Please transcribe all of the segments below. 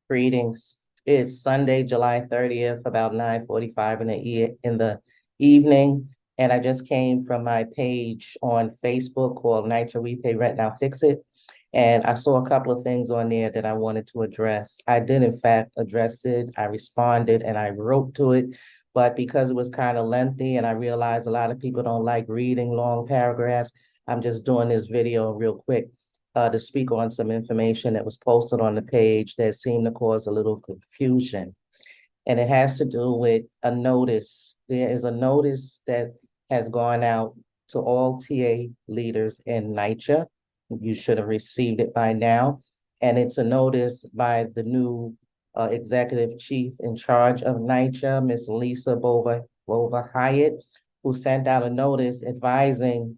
Greetings. It's Sunday, July 30th, about 9:45 in the evening. And I just came from my page on Facebook called Nycha We Pay Rent Now Fix It. And I saw a couple of things on there that I wanted to address. I did in fact address it. I responded and I wrote to it. But because it was kind of lengthy and I realized a lot of people don't like reading long paragraphs, I'm just doing this video real quick to speak on some information that was posted on the page that seemed to cause a little confusion. And it has to do with a notice. There is a notice that has gone out to all TA leaders in Nycha. You should have received it by now. And it's a notice by the new executive chief in charge of Nycha, Miss Lisa Bova Hyatt, who sent out a notice advising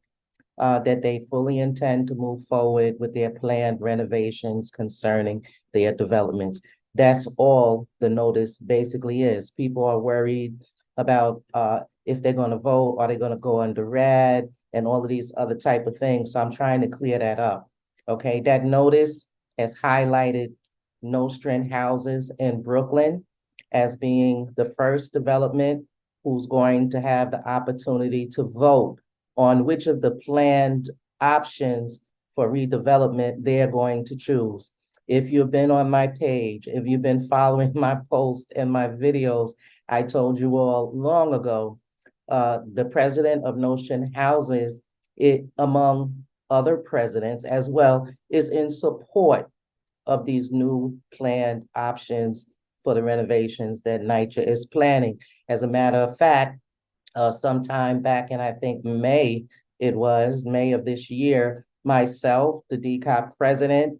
that they fully intend to move forward with their planned renovations concerning their developments. That's all the notice basically is. People are worried about if they're going to vote, are they going to go under red and all of these other type of things. So I'm trying to clear that up. Okay, that notice has highlighted Nostrand houses in Brooklyn as being the first development who's going to have the opportunity to vote on which of the planned options for redevelopment they're going to choose. If you've been on my page, if you've been following my posts and my videos, I told you all long ago, the president of Notion Houses, among other presidents as well, is in support of these new planned options for the renovations that Nycha is planning. As a matter of fact, sometime back in, I think, May of this year, myself, the DCOP president,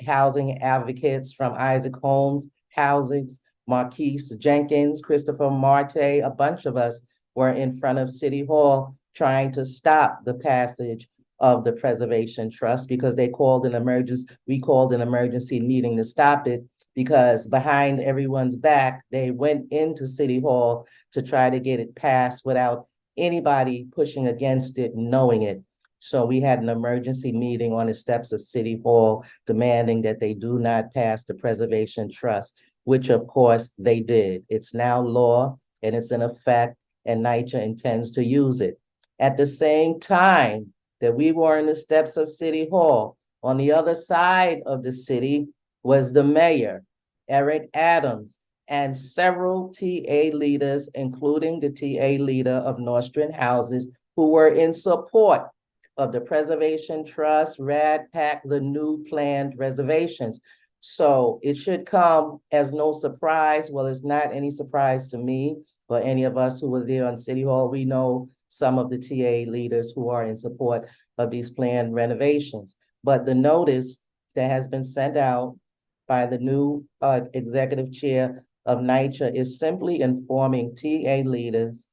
housing advocates from Isaac Holmes Housings, Marquise Jenkins, Christopher Marte, a bunch of us were in front of City Hall trying to stop the passage of the Preservation Trust because we called an emergency meeting to stop it because behind everyone's back, they went into City Hall to try to get it passed without anybody pushing against it, knowing it. So we had an emergency meeting on the steps of City Hall demanding that they do not pass the Preservation Trust, which of course they did. It's now law and it's in effect, and Nycha intends to use it. At the same time that we were in the steps of City Hall, on the other side of the city was the mayor, Eric Adams, and several TA leaders, including the TA leader of Nostrand Houses, who were in support of the Preservation Trust, RAD-PAC, the new planned reservations. So it should come as no surprise. Well, it's not any surprise to me or any of us who were there on City Hall. We know some of the TA leaders who are in support of these planned renovations. But the notice that has been sent out by the new executive chair of Nycha is simply informing TA leaders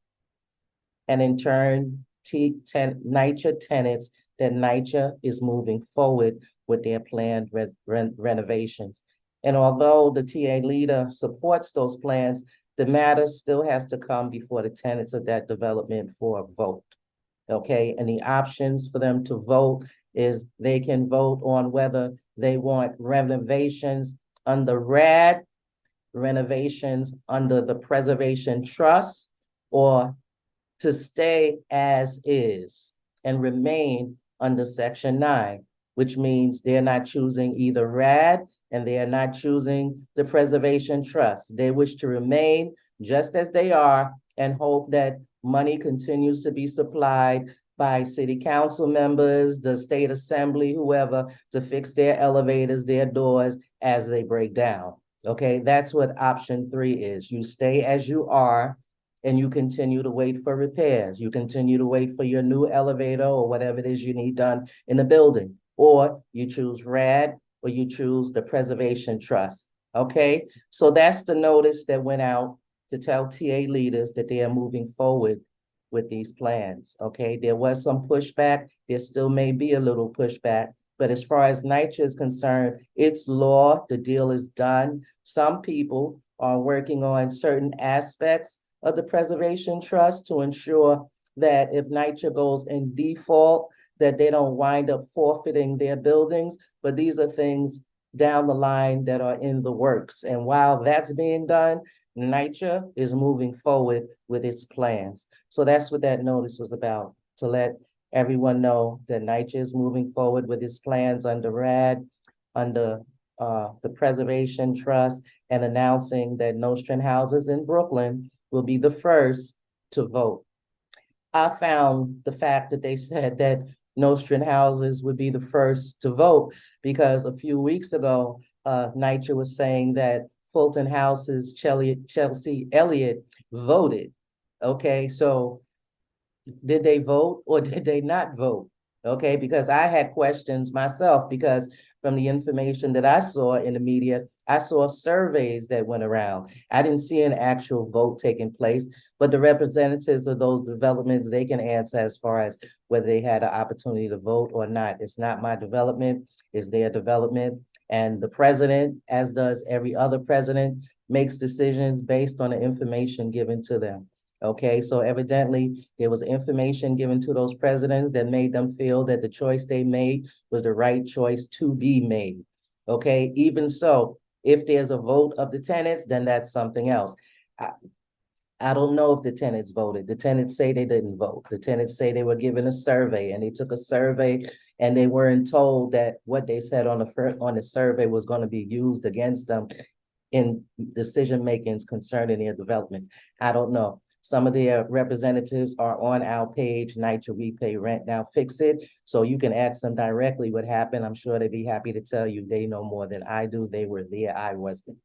and in turn Nycha tenants that Nycha is moving forward with their planned renovations. And although the TA leader supports those plans, the matter still has to come before the tenants of that development for a vote. Okay, and the options for them to vote is they can vote on whether they want renovations under RAD, renovations under the Preservation Trust, or to stay as is and remain under Section 9, which means they're not choosing either RAD and they are not choosing the Preservation Trust. They wish to remain just as they are and hope that money continues to be supplied by city council members, the state assembly, whoever, to fix their elevators, their doors as they break down. Okay, that's what option 3 is. You stay as you are and you continue to wait for repairs. You continue to wait for your new elevator or whatever it is you need done in the building. Or you choose RAD or you choose the Preservation Trust. Okay, so that's the notice that went out to tell TA leaders that they are moving forward with these plans. Okay, there was some pushback. There still may be a little pushback. But as far as Nycha is concerned, it's law. The deal is done. Some people are working on certain aspects of the Preservation Trust to ensure that if Nycha goes in default, that they don't wind up forfeiting their buildings. But these are things down the line that are in the works. And while that's being done, Nycha is moving forward with its plans. So that's what that notice was about, to let everyone know that Nycha is moving forward with its plans under RAD, under the Preservation Trust, and announcing that Nostrand houses in Brooklyn will be the first to vote. I found the fact that they said that Nostrand houses would be the first to vote because a few weeks ago, Nycha was saying that Fulton House's Chelsea Elliott voted. Okay, so did they vote or did they not vote? Okay, because I had questions myself because from the information that I saw in the media, I saw surveys that went around. I didn't see an actual vote taking place, but the representatives of those developments, they can answer as far as whether they had an opportunity to vote or not. It's not my development, it's their development. And the president, as does every other president, makes decisions based on the information given to them. Okay, so evidently there was information given to those presidents that made them feel that the choice they made was the right choice to be made. Okay, even so, if there's a vote of the tenants, then that's something else. I don't know if the tenants voted. The tenants say they didn't vote. The tenants say they were given a survey and they took a survey and they weren't told that what they said on the survey was going to be used against them in decision makings concerning their developments. I don't know. Some of their representatives are on our page, Nycha We Pay Rent Now Fix It. So you can ask them directly what happened. I'm sure they'd be happy to tell you. They know more than I do. They were there, I wasn't.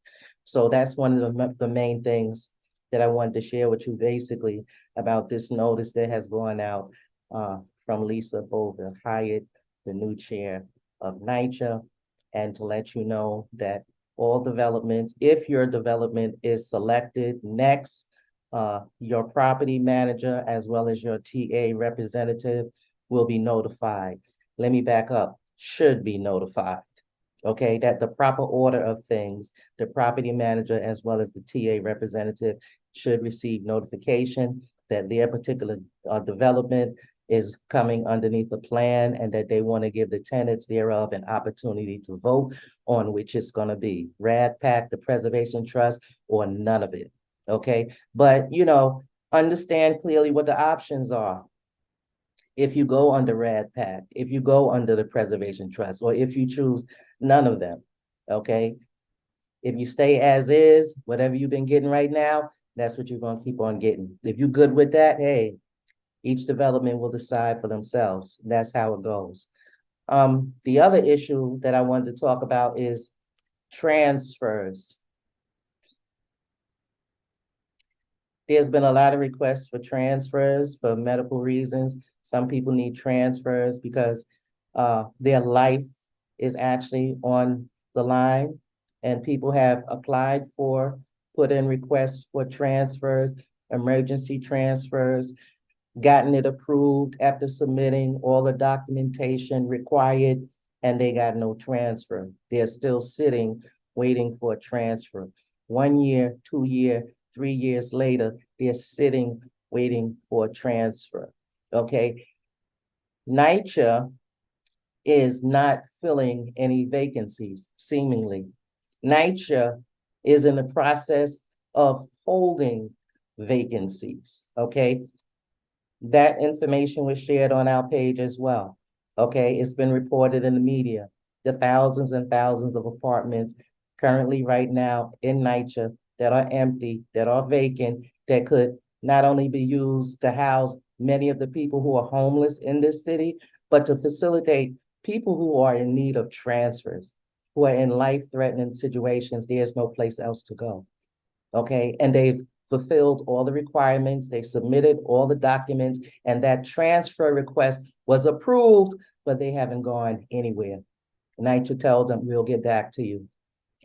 So that's one of the main things that I wanted to share with you basically about this notice that has gone out from Lisa Bover Hyatt, the new chair of Nycha, and to let you know that all developments, if your development is selected next, your property manager as well as your TA representative will be notified. Let me back up, should be notified. Okay, that the proper order of things, the property manager as well as the TA representative should receive notification that their particular development is coming underneath the plan and that they want to give the tenants thereof an opportunity to vote on which it's going to be RAD PAC, the Preservation Trust, or none of it. Okay, but understand clearly what the options are. If you go under RAD PAC, if you go under the Preservation Trust, or if you choose none of them, okay? If you stay as is, whatever you've been getting right now, that's what you're gonna keep on getting. If you're good with that, hey, each development will decide for themselves. That's how it goes. The other issue that I wanted to talk about is transfers. There's been a lot of requests for transfers for medical reasons. Some people need transfers because their life is actually on the line, and people have applied for, put in requests for transfers, emergency transfers, gotten it approved after submitting all the documentation required, and they got no transfer. They're still sitting, waiting for a transfer. 1 year, 2 year, 3 years later, they're sitting, waiting for a transfer. Okay. Nycha is not filling any vacancies, seemingly. Nycha is in the process of holding vacancies. Okay. That information was shared on our page as well. Okay. It's been reported in the media. The thousands and thousands of apartments currently right now in Nycha that are empty, that are vacant, that could not only be used to house many of the people who are homeless in this city, but to facilitate people who are in need of transfers, who are in life-threatening situations. There's no place else to go. Okay, and they've fulfilled all the requirements, they submitted all the documents, and that transfer request was approved, but they haven't gone anywhere. Nycha told them, we'll get back to you.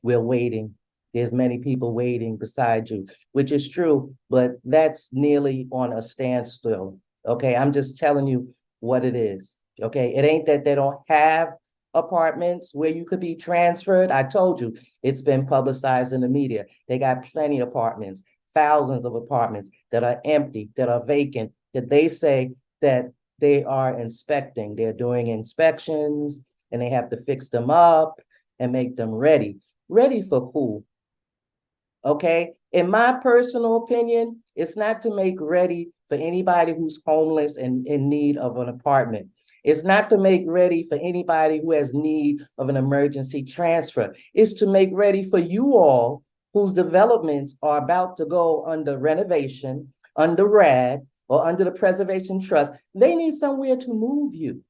We're waiting. There's many people waiting beside you, which is true, but that's nearly on a standstill. Okay, I'm just telling you what it is. Okay, it ain't that they don't have apartments where you could be transferred. I told you, it's been publicized in the media. They got plenty of apartments, thousands of apartments that are empty, that are vacant, that they say that they are inspecting. They're doing inspections and they have to fix them up and make them ready. Ready for who? Okay. In my personal opinion, it's not to make ready for anybody who's homeless and in need of an apartment. It's not to make ready for anybody who has need of an emergency transfer. It's to make ready for you all whose developments are about to go under renovation, under RAD, or under the Preservation Trust. They need somewhere to move you.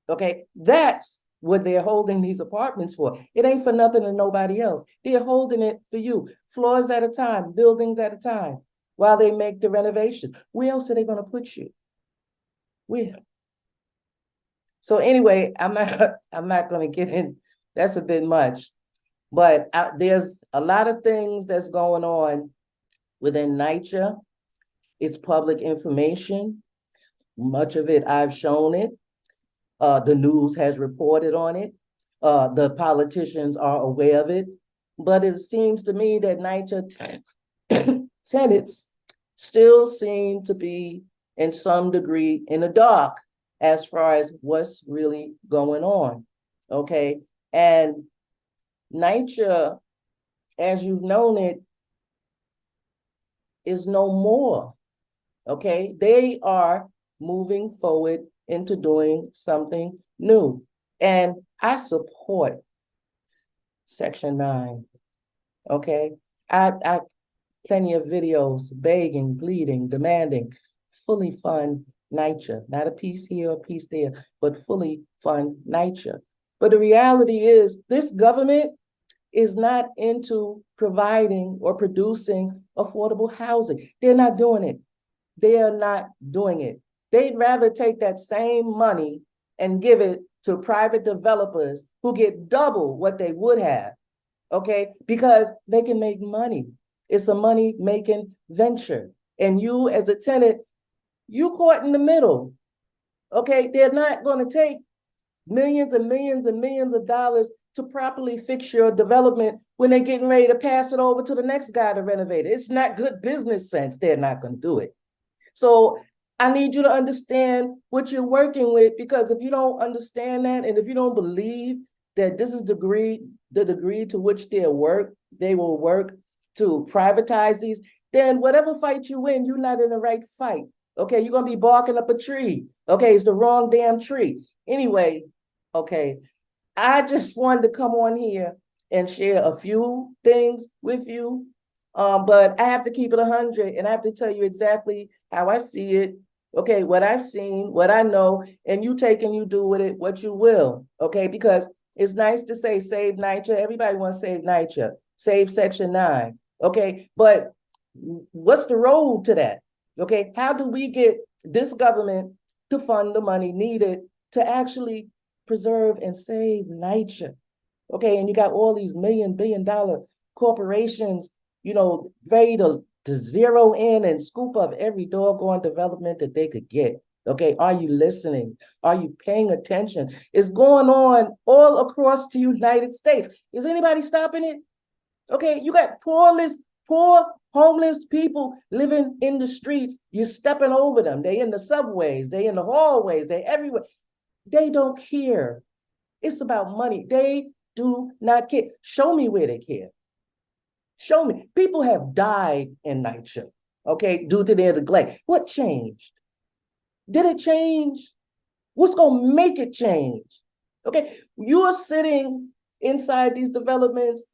Okay, that's what they're holding these apartments for. It ain't for nothing to nobody else. They're holding it for you, floors at a time, buildings at a time, while they make the renovations. Where else are they going to put you? Where? So anyway, I'm not going to get in. That's a bit much, but there's a lot of things that's going on within NYCHA. It's public information. Much of it, I've shown it. The news has reported on it. The politicians are aware of it. But it seems to me that NYCHA tenants still seem to be, in some degree, in the dark as far as what's really going on. Okay. And NYCHA, as you've known it, is no more. Okay. They are moving forward into doing something new. And I support Section 9. Okay. I plenty of videos begging, pleading, demanding, fully fund NYCHA, not a piece here or a piece there, but fully fund NYCHA. But the reality is this government is not into providing or producing affordable housing. They're not doing it. They are not doing it. They'd rather take that same money and give it to private developers who get double what they would have, okay? Because they can make money. It's a money-making venture. And you, as a tenant, you caught in the middle, okay? They're not going to take millions and millions and millions of dollars to properly fix your development when they're getting ready to pass it over to the next guy to renovate it. It's not good business sense. They're not going to do it. So I need you to understand what you're working with, because if you don't understand that, and if you don't believe that this is the degree to which they will work to privatize these, then whatever fight you win, you're not in the right fight. Okay, you're gonna be barking up a tree. Okay, it's the wrong damn tree. Anyway, okay, I just wanted to come on here and share a few things with you. But I have to keep it 100, and I have to tell you exactly how I see it. Okay, what I've seen, what I know, and you take and you do with it what you will. Okay, because it's nice to say save NYCHA. Everybody wants to save NYCHA, save Section 9. Okay, but what's the road to that? Okay, how do we get this government to fund the money needed to actually preserve and save NYCHA? Okay, and you got all these billion-dollar corporations, ready to zero in and scoop up every doggone development that they could get. Okay, are you listening? Are you paying attention? It's going on all across the United States. Is anybody stopping it? Okay, you got poor homeless people living in the streets. You're stepping over them. They in the subways, they in the hallways, they everywhere. They don't care. It's about money. They do not care. Show me where they care. Show me. People have died in NYCHA, okay, due to their neglect. What changed? Did it change? What's going to make it change? Okay, you are sitting inside these developments,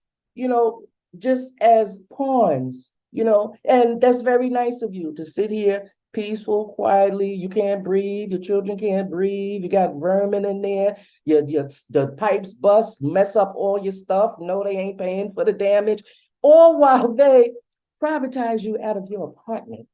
just as pawns, and that's very nice of you to sit here peaceful, quietly. You can't breathe. Your children can't breathe. You got vermin in there. The pipes bust, mess up all your stuff. No, they ain't paying for the damage. All while they privatize you out of your apartment.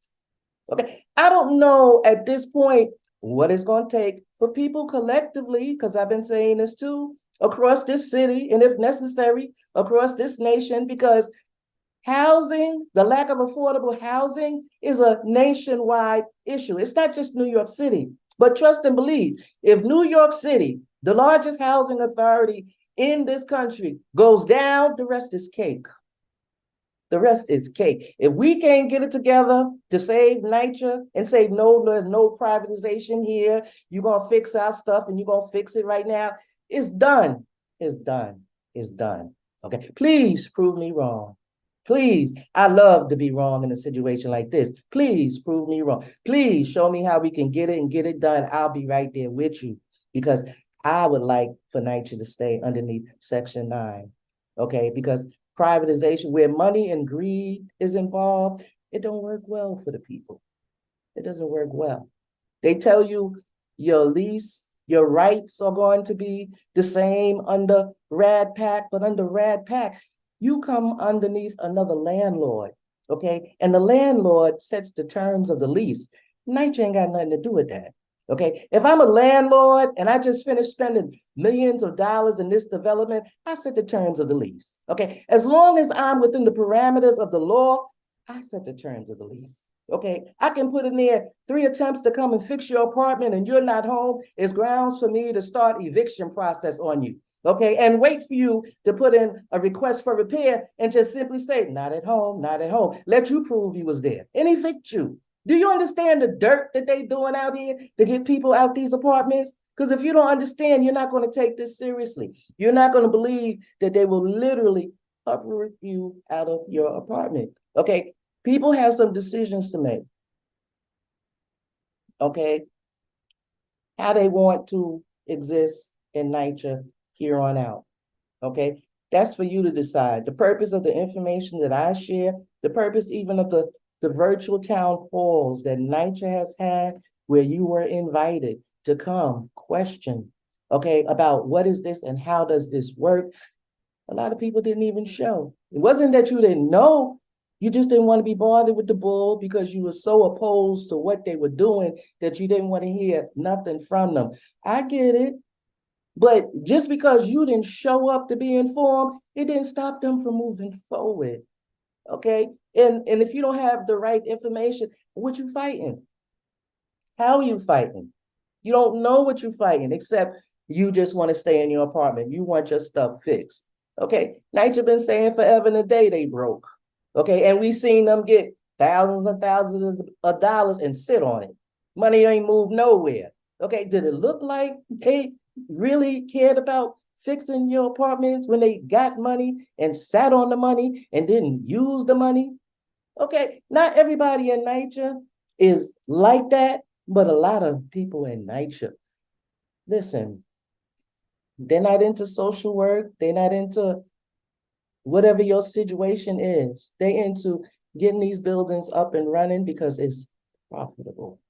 Okay, I don't know at this point what it's going to take for people collectively, because I've been saying this too, across this city, and if necessary, across this nation, because housing, the lack of affordable housing, is a nationwide issue. It's not just New York City, but trust and believe, if New York City, the largest housing authority in this country, goes down, the rest is cake. The rest is cake. If we can't get it together to save NYCHA and say, no, there's no privatization here, you're going to fix our stuff and you're going to fix it right now, it's done. It's done. It's done. Okay. Please prove me wrong. Please. I love to be wrong in a situation like this. Please prove me wrong. Please show me how we can get it and get it done. I'll be right there with you because I would like for Nycha to stay underneath Section 9. Okay. Because privatization, where money and greed is involved, it don't work well for the people. It doesn't work well. They tell you your lease, your rights are going to be the same under Rad Pack, but under Rad Pack, you come underneath another landlord, okay? And the landlord sets the terms of the lease. Nycha ain't got nothing to do with that, okay? If I'm a landlord and I just finished spending millions of dollars in this development, I set the terms of the lease, okay? As long as I'm within the parameters of the law, I set the terms of the lease. Okay, I can put in there 3 attempts to come and fix your apartment and you're not home is grounds for me to start eviction process on you. Okay, and wait for you to put in a request for repair and just simply say, not at home, not at home. Let you prove you was there and evict you. Do you understand the dirt that they doing out here to get people out these apartments? Because if you don't understand, you're not going to take this seriously. You're not going to believe that they will literally uproot you out of your apartment. Okay, people have some decisions to make, okay? How they want to exist in Nycha here on out, okay? That's for you to decide. The purpose of the information that I share, the purpose even of the virtual town halls that Nycha has had, where you were invited to come question, okay, about what is this and how does this work? A lot of people didn't even show. It wasn't that you didn't know, you just didn't want to be bothered with the bull because you were so opposed to what they were doing that you didn't want to hear nothing from them. I get it. But just because you didn't show up to be informed, it didn't stop them from moving forward. Okay? And if you don't have the right information, what you fighting? How are you fighting? You don't know what you're fighting, except you just want to stay in your apartment. You want your stuff fixed. Okay? Nycha been saying forever and a day they broke. Okay, and we've seen them get thousands and thousands of dollars and sit on it. Money ain't moved nowhere. Okay, did it look like they really cared about fixing your apartments when they got money and sat on the money and didn't use the money? Okay, not everybody in Nycha is like that, but a lot of people in Nycha, listen, they're not into social work. They're not into whatever your situation is. They into getting these buildings up and running because it's profitable.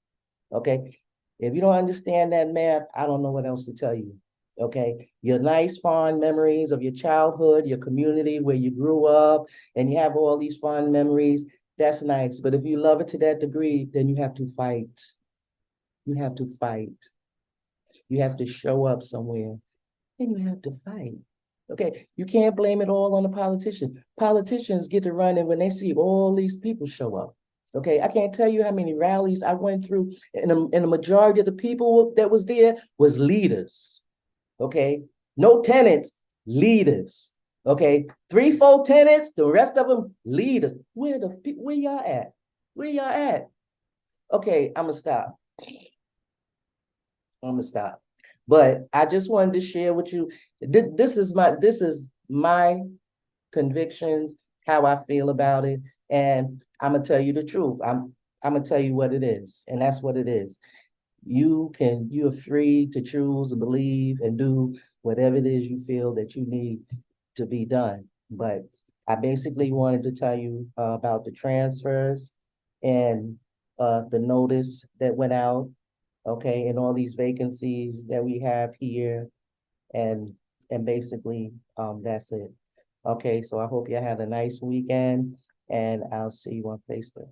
Okay. If you don't understand that math, I don't know what else to tell you. Okay. Your nice, fond memories of your childhood, your community where you grew up, and you have all these fond memories. That's nice. But if you love it to that degree, then you have to fight. You have to fight. You have to show up somewhere and you have to fight. Okay, you can't blame it all on the politicians. Politicians get to run and when they see all these people show up. Okay, I can't tell you how many rallies I went through, and the majority of the people that was there was leaders. Okay, no tenants, leaders. Okay, 3, 4 tenants, the rest of them leaders. Where y'all at? Where y'all at? Okay, I'm gonna stop. But I just wanted to share with you. This is my convictions, how I feel about it, and I'm gonna tell you the truth. I'm gonna tell you what it is, and that's what it is. You're free to choose, and believe, and do whatever it is you feel that you need to be done. But I basically wanted to tell you about the transfers and the notice that went out, okay, and all these vacancies that we have here, and basically that's it. Okay, so I hope you had a nice weekend, and I'll see you on Facebook.